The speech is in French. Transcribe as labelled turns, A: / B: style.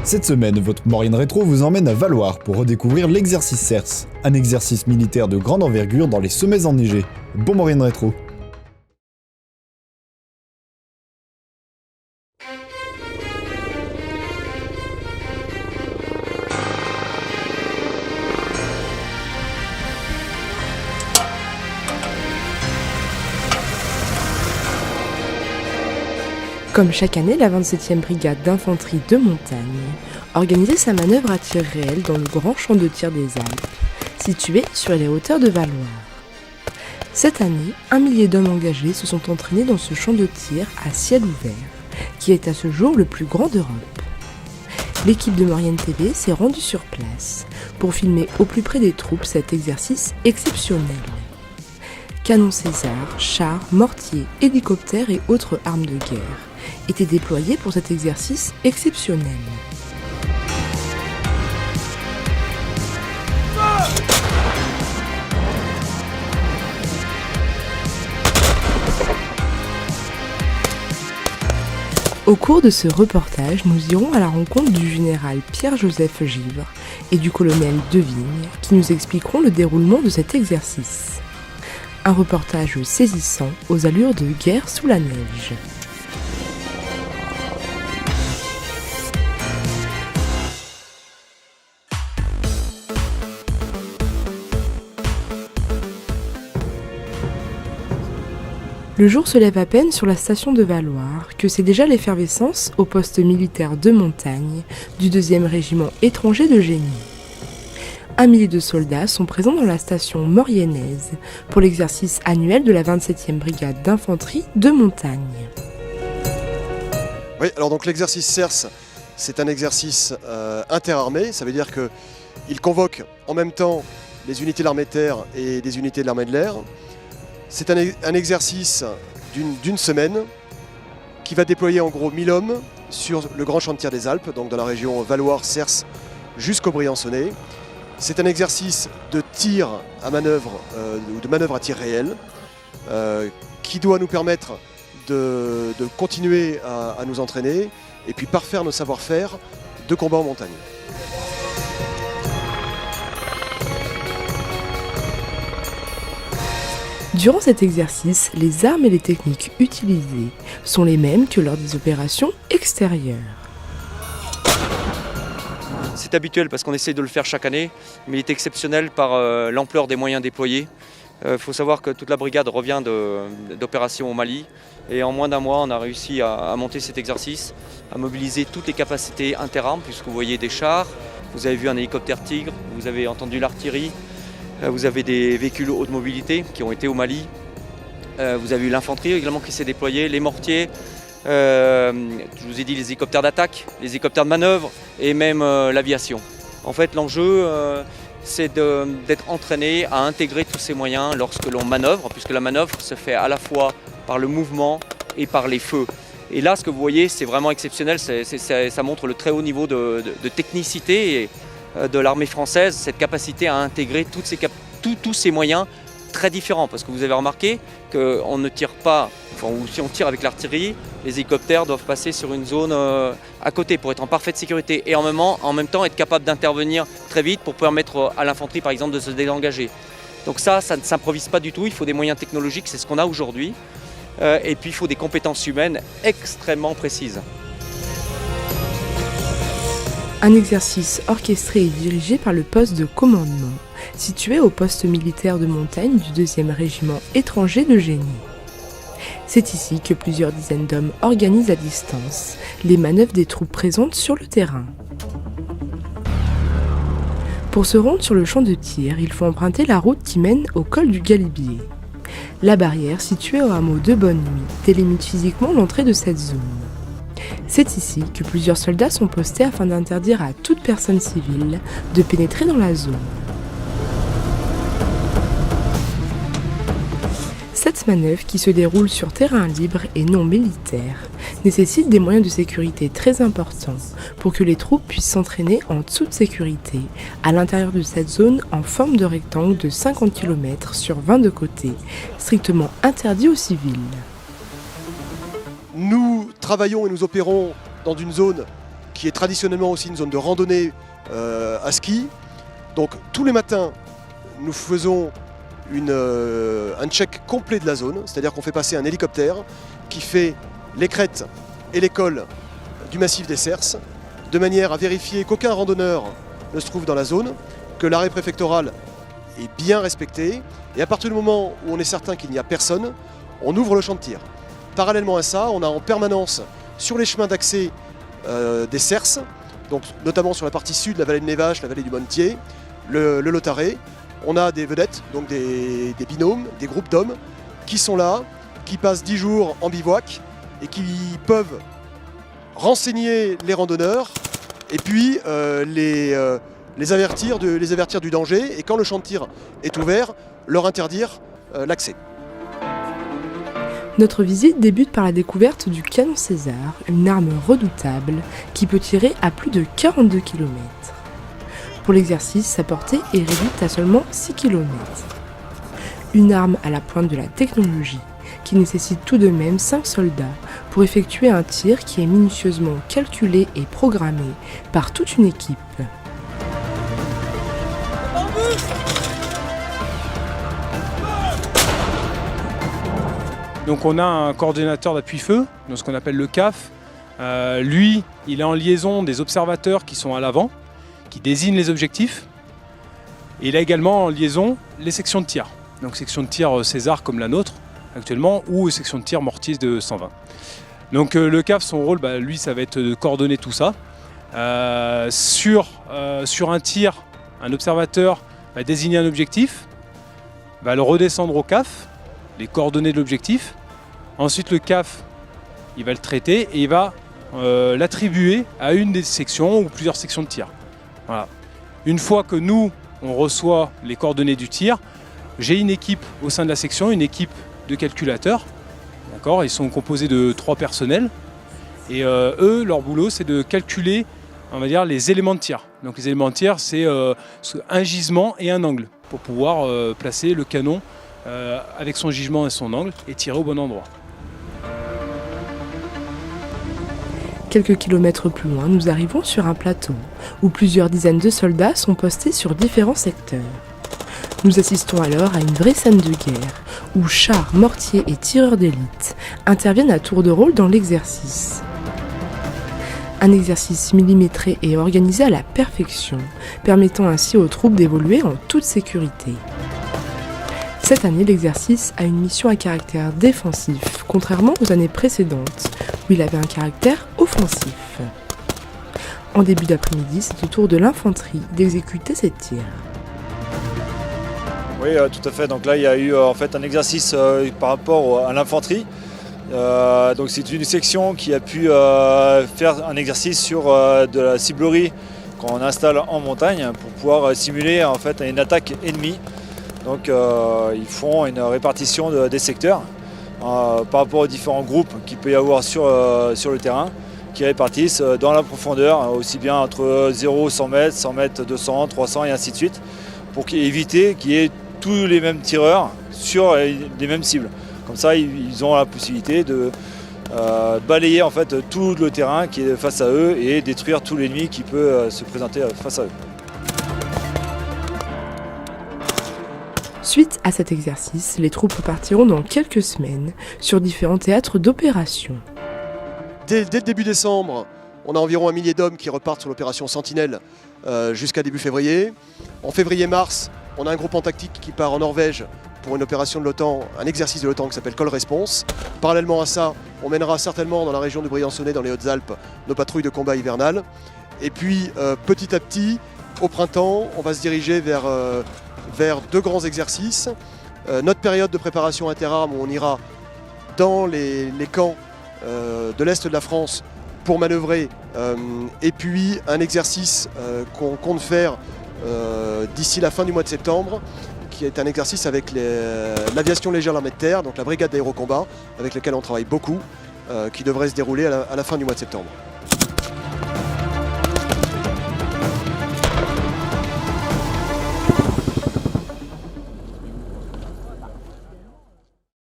A: Cette semaine, votre Maureen Rétro vous emmène à Valloire pour redécouvrir l'exercice CERS, un exercice militaire de grande envergure dans les sommets enneigés. Bon Maureen Rétro.
B: Comme chaque année, la 27e brigade d'infanterie de montagne organisait sa manœuvre à tir réel dans le grand champ de tir des Alpes, situé sur les hauteurs de Valloire. Cette année, 1 millier d'hommes engagés se sont entraînés dans ce champ de tir à ciel ouvert, qui est à ce jour le plus grand d'Europe. L'équipe de Maurienne TV s'est rendue sur place pour filmer au plus près des troupes cet exercice exceptionnel. Canons César, chars, mortiers, hélicoptères et autres armes de guerre étaient déployés pour cet exercice exceptionnel. Au cours de ce reportage, nous irons à la rencontre du général Pierre-Joseph Givre et du colonel Devigne qui nous expliqueront le déroulement de cet exercice. Un reportage saisissant aux allures de guerre sous la neige. Le jour se lève à peine sur la station de Valloire, que c'est déjà l'effervescence au poste militaire de montagne du 2e régiment étranger de génie. 1 millier de soldats sont présents dans la station mauriennaise pour l'exercice annuel de la 27e brigade d'infanterie de montagne.
C: Oui, alors donc l'exercice CERS, c'est un exercice interarmé, ça veut dire qu'il convoque en même temps les unités de l'armée de terre et des unités de l'armée de l'air. C'est un exercice d'une semaine qui va déployer en gros 1000 hommes sur le grand champ de tir des Alpes, donc dans la région Valloire-Cers jusqu'au Briançonnais. C'est un exercice de tir à manœuvre ou de manœuvre à tir réel qui doit nous permettre de continuer à nous entraîner et puis parfaire nos savoir-faire de combat en montagne.
B: Durant cet exercice, les armes et les techniques utilisées sont les mêmes que lors des opérations extérieures.
D: C'est habituel parce qu'on essaie de le faire chaque année, mais il est exceptionnel par l'ampleur des moyens déployés. Il faut savoir que toute la brigade revient d'opérations au Mali et en moins d'un mois on a réussi à monter cet exercice, à mobiliser toutes les capacités interarmes puisque vous voyez des chars, vous avez vu un hélicoptère Tigre, vous avez entendu l'artillerie, vous avez des véhicules haute mobilité qui ont été au Mali, vous avez eu l'infanterie également qui s'est déployée, les mortiers, je vous ai dit les hélicoptères d'attaque, les hélicoptères de manœuvre et même l'aviation. En fait l'enjeu c'est d'être entraîné à intégrer tous ces moyens lorsque l'on manœuvre, puisque la manœuvre se fait à la fois par le mouvement et par les feux. Et là ce que vous voyez c'est vraiment exceptionnel, ça montre le très haut niveau de technicité de l'armée française, cette capacité à intégrer tous ces moyens très différents. Parce que vous avez remarqué qu'on ne tire pas, ou si on tire avec l'artillerie, les hélicoptères doivent passer sur une zone à côté pour être en parfaite sécurité et en même temps être capable d'intervenir très vite pour permettre à l'infanterie par exemple de se désengager. Donc ça ne s'improvise pas du tout, il faut des moyens technologiques, c'est ce qu'on a aujourd'hui. Et puis il faut des compétences humaines extrêmement précises.
B: Un exercice orchestré et dirigé par le poste de commandement, situé au poste militaire de montagne du 2e régiment étranger de génie. C'est ici que plusieurs dizaines d'hommes organisent à distance les manœuvres des troupes présentes sur le terrain. Pour se rendre sur le champ de tir, il faut emprunter la route qui mène au col du Galibier. La barrière, située au hameau de Bonne Nuit, délimite physiquement l'entrée de cette zone. C'est ici que plusieurs soldats sont postés afin d'interdire à toute personne civile de pénétrer dans la zone. Cette manœuvre, qui se déroule sur terrain libre et non militaire, nécessite des moyens de sécurité très importants pour que les troupes puissent s'entraîner en toute sécurité à l'intérieur de cette zone en forme de rectangle de 50 km sur 20 de côté, strictement interdit aux civils.
C: Nous travaillons et nous opérons dans une zone qui est traditionnellement aussi une zone de randonnée à ski. Donc tous les matins, nous faisons un check complet de la zone, c'est-à-dire qu'on fait passer un hélicoptère qui fait les crêtes et les cols du massif des Cerces, de manière à vérifier qu'aucun randonneur ne se trouve dans la zone, que l'arrêt préfectoral est bien respecté, et à partir du moment où on est certain qu'il n'y a personne, on ouvre le champ de tir. Parallèlement à ça, on a en permanence sur les chemins d'accès des Cerces, donc notamment sur la partie sud, la vallée de Névache, la vallée du Montier, le Lotaré, on a des vedettes, donc des binômes, des groupes d'hommes qui sont là, qui passent 10 jours en bivouac et qui peuvent renseigner les randonneurs et puis les avertir du danger, et quand le champ de tir est ouvert, leur interdire l'accès.
B: Notre visite débute par la découverte du canon César, une arme redoutable qui peut tirer à plus de 42 km. Pour l'exercice, sa portée est réduite à seulement 6 km. Une arme à la pointe de la technologie qui nécessite tout de même 5 soldats pour effectuer un tir qui est minutieusement calculé et programmé par toute une équipe.
E: Donc on a un coordonnateur d'appui-feu, ce qu'on appelle le CAF. Lui, il est en liaison des observateurs qui sont à l'avant, qui désignent les objectifs. Et il a également en liaison les sections de tir. Donc section de tir César comme la nôtre actuellement, ou section de tir Mortier de 120. Donc le CAF, son rôle, lui, ça va être de coordonner tout ça. Sur un tir, un observateur va désigner un objectif, va le redescendre au CAF, les coordonnées de l'objectif. Ensuite, le CAF, il va le traiter et il va l'attribuer à une des sections ou plusieurs sections de tir. Voilà. Une fois que nous, on reçoit les coordonnées du tir, j'ai une équipe au sein de la section, une équipe de calculateurs. D'accord, ils sont composés de 3 personnels. Et eux, leur boulot, c'est de calculer, on va dire, les éléments de tir. Donc les éléments de tir, c'est un gisement et un angle pour pouvoir placer le canon avec son gisement et son angle et tirer au bon endroit.
B: Quelques kilomètres plus loin, nous arrivons sur un plateau où plusieurs dizaines de soldats sont postés sur différents secteurs. Nous assistons alors à une vraie scène de guerre où chars, mortiers et tireurs d'élite interviennent à tour de rôle dans l'exercice. Un exercice millimétré et organisé à la perfection, permettant ainsi aux troupes d'évoluer en toute sécurité. Cette année, l'exercice a une mission à caractère défensif, contrairement aux années précédentes, où il avait un caractère offensif. En début d'après-midi, c'est au tour de l'infanterie d'exécuter ces tirs.
F: Oui, tout à fait. Donc là, il y a eu en fait un exercice par rapport à l'infanterie. Donc c'est une section qui a pu faire un exercice sur de la ciblerie qu'on installe en montagne pour pouvoir simuler en fait une attaque ennemie. Donc ils font une répartition des secteurs par rapport aux différents groupes qu'il peut y avoir sur le terrain, qui répartissent dans la profondeur, aussi bien entre 0, 100 mètres, 100 mètres, 200, 300 et ainsi de suite, pour éviter qu'il y ait tous les mêmes tireurs sur les mêmes cibles. Comme ça, ils ont la possibilité de balayer en fait tout le terrain qui est face à eux et détruire tout l'ennemi qui peut se présenter face à eux.
B: Suite à cet exercice, les troupes partiront dans quelques semaines sur différents théâtres d'opération.
C: Dès le début décembre, on a environ 1 millier d'hommes qui repartent sur l'opération Sentinelle jusqu'à début février. En février-mars, on a un groupement tactique qui part en Norvège pour une opération de l'OTAN, un exercice de l'OTAN qui s'appelle Call Response. Parallèlement à ça, on mènera certainement dans la région du Briançonnais, dans les Hautes-Alpes, nos patrouilles de combat hivernales. Et puis petit à petit, au printemps, on va se diriger vers 2 grands exercices. Notre période de préparation interarmes, où on ira dans les camps de l'Est de la France pour manœuvrer, et puis un exercice qu'on compte faire d'ici la fin du mois de septembre, qui est un exercice avec l'aviation légère de l'armée de terre, donc la brigade d'aérocombat, avec laquelle on travaille beaucoup, qui devrait se dérouler à la fin du mois de septembre.